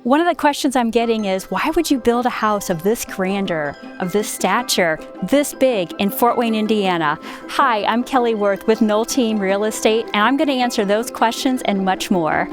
One of the questions I'm getting is, why would you build a house of this grandeur, of this stature, this big in Fort Wayne, Indiana? Hi, I'm Kelly Worth with Noll Team Real Estate, and I'm going to answer those questions and much more.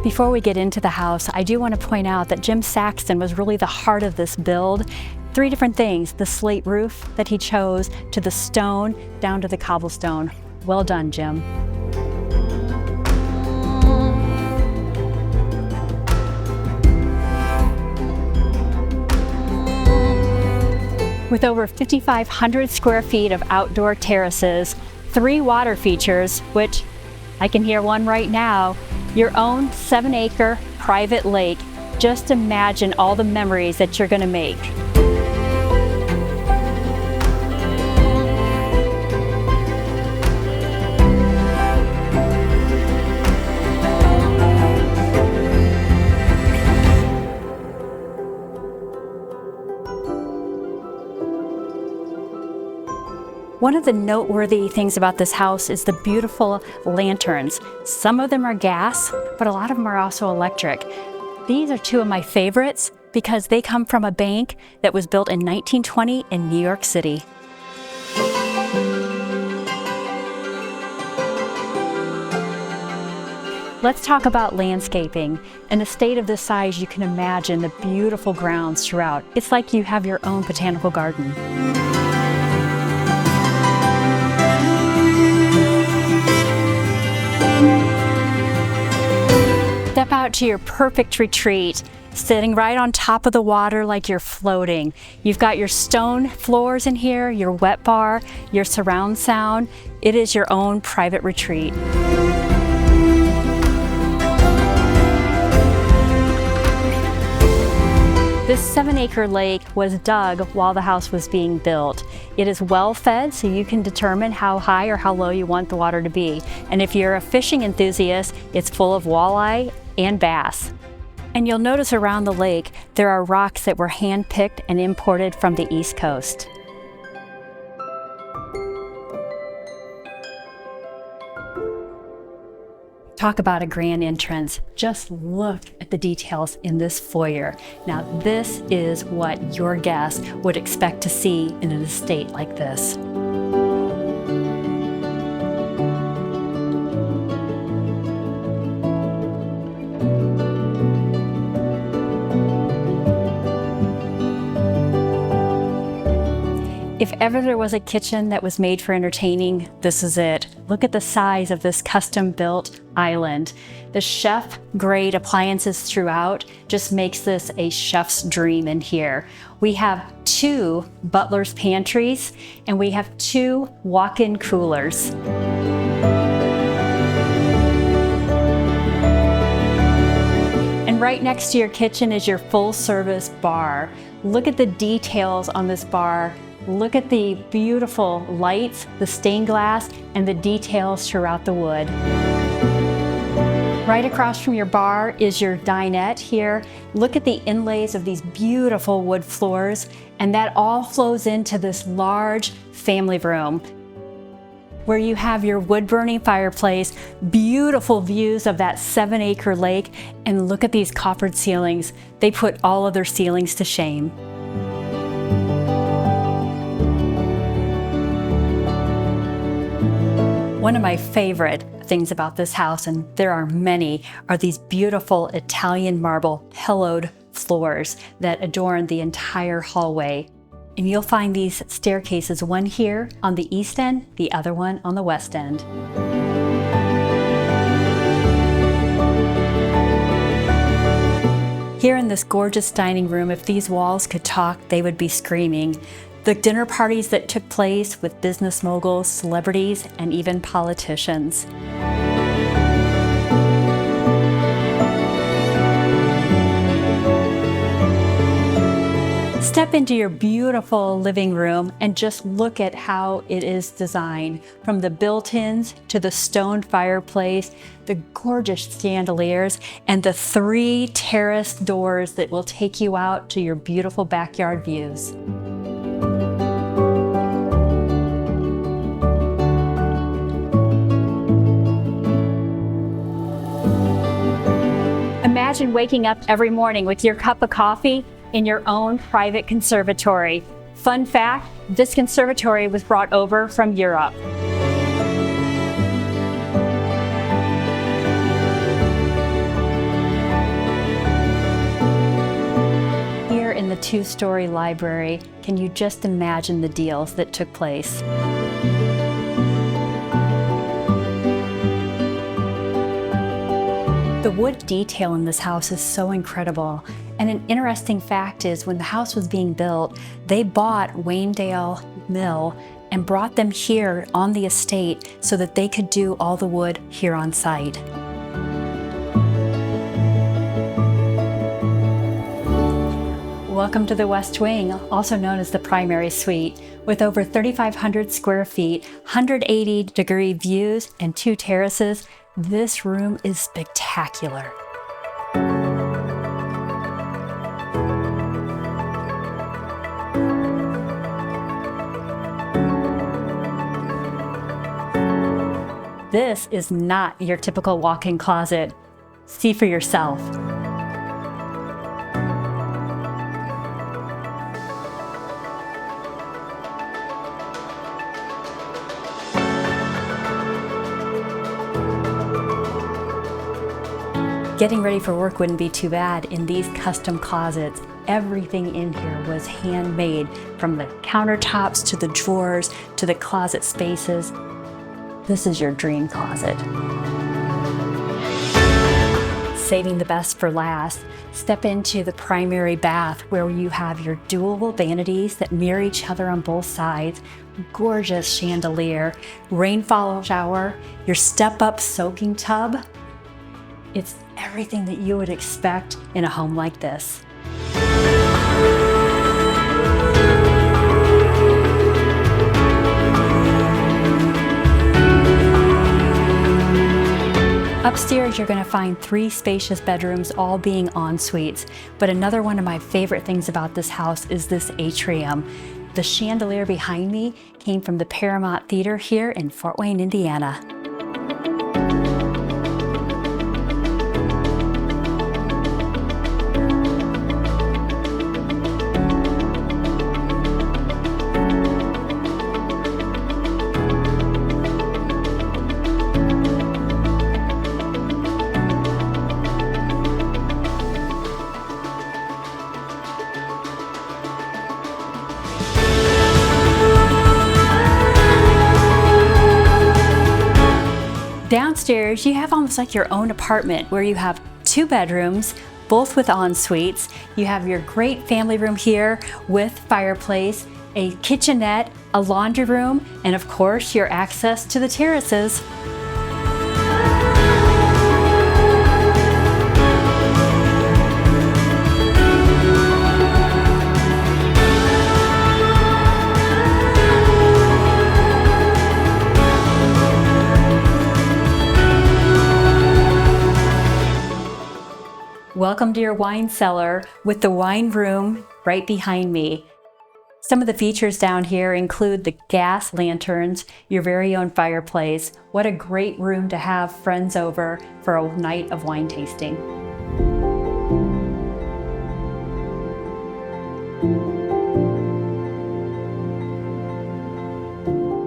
Before we get into the house, I do want to point out that Jim Saxton was really the heart of this build. 3 different things: the slate roof that he chose, to the stone, down to the cobblestone. Well done, Jim. With over 5,500 square feet of outdoor terraces, 3 water features, which I can hear one right now, your own 7-acre private lake. Just imagine all the memories that you're going to make. One of the noteworthy things about this house is the beautiful lanterns. Some of them are gas, but a lot of them are also electric. These are 2 of my favorites because they come from a bank that was built in 1920 in New York City. Let's talk about landscaping. In a estate of this size, you can imagine the beautiful grounds throughout. It's like you have your own botanical garden. Step out to your perfect retreat, sitting right on top of the water like you're floating. You've got your stone floors in here, your wet bar, your surround sound. It is your own private retreat. This 7-acre lake was dug while the house was being built. It is well fed, so you can determine how high or how low you want the water to be. And if you're a fishing enthusiast, it's full of walleye and bass. And you'll notice around the lake, there are rocks that were hand-picked and imported from the East Coast. Talk about a grand entrance. Just look at the details in this foyer. Now, this is what your guest would expect to see in an estate like this. If ever there was a kitchen that was made for entertaining, this is it. Look at the size of this custom-built island. The chef-grade appliances throughout just makes this a chef's dream in here. We have 2 butler's pantries, and we have 2 walk-in coolers. And right next to your kitchen is your full-service bar. Look at the details on this bar. Look at the beautiful lights, the stained glass, and the details throughout the wood. Right across from your bar is your dinette here. Look at the inlays of these beautiful wood floors, and that all flows into this large family room where you have your wood-burning fireplace, beautiful views of that 7-acre lake, and look at these coppered ceilings. They put all of their ceilings to shame. One of my favorite things about this house, and there are many, are these beautiful Italian marble pillowed floors that adorn the entire hallway. And you'll find these staircases, one here on the east end, the other one on the west end. Here in this gorgeous dining room, if these walls could talk, they would be screaming. The dinner parties that took place with business moguls, celebrities, and even politicians. Step into your beautiful living room and just look at how it is designed. From the built-ins to the stone fireplace, the gorgeous chandeliers, and the 3 terrace doors that will take you out to your beautiful backyard views. Imagine waking up every morning with your cup of coffee in your own private conservatory. Fun fact, this conservatory was brought over from Europe. Here in the 2-story library, can you just imagine the deals that took place? The wood detail in this house is so incredible. And an interesting fact is when the house was being built, they bought Waynedale Mill and brought them here on the estate so that they could do all the wood here on site. Welcome to the West Wing, also known as the primary suite. With over 3,500 square feet, 180-degree views, and 2 terraces, this room is spectacular. This is not your typical walk-in closet. See for yourself. Getting ready for work wouldn't be too bad in these custom closets. Everything in here was handmade, from the countertops to the drawers to the closet spaces. This is your dream closet. Saving the best for last, step into the primary bath where you have your dual vanities that mirror each other on both sides, gorgeous chandelier, rainfall shower, your step-up soaking tub. It's everything that you would expect in a home like this. Upstairs, you're going to find 3 spacious bedrooms, all being en suites. But another one of my favorite things about this house is this atrium. The chandelier behind me came from the Paramount Theater here in Fort Wayne, Indiana. Downstairs, you have almost like your own apartment where you have 2 bedrooms, both with en suites. You have your great family room here with fireplace, a kitchenette, a laundry room, and of course, your access to the terraces. Welcome to your wine cellar with the wine room right behind me. Some of the features down here include the gas lanterns, your very own fireplace. What a great room to have friends over for a night of wine tasting.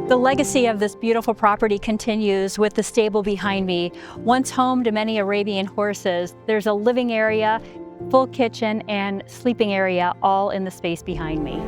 The legacy of this beautiful property continues with the stable behind me. Once home to many Arabian horses, there's a living area, full kitchen, and sleeping area all in the space behind me.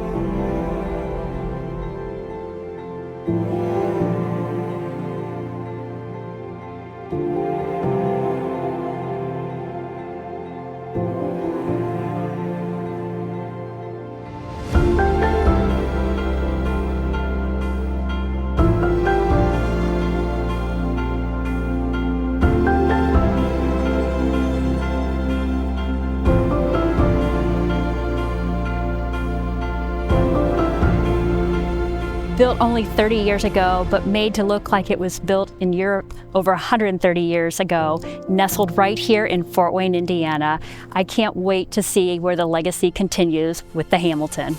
Built only 30 years ago, but made to look like it was built in Europe over 130 years ago, nestled right here in Fort Wayne, Indiana. I can't wait to see where the legacy continues with the Hamilton.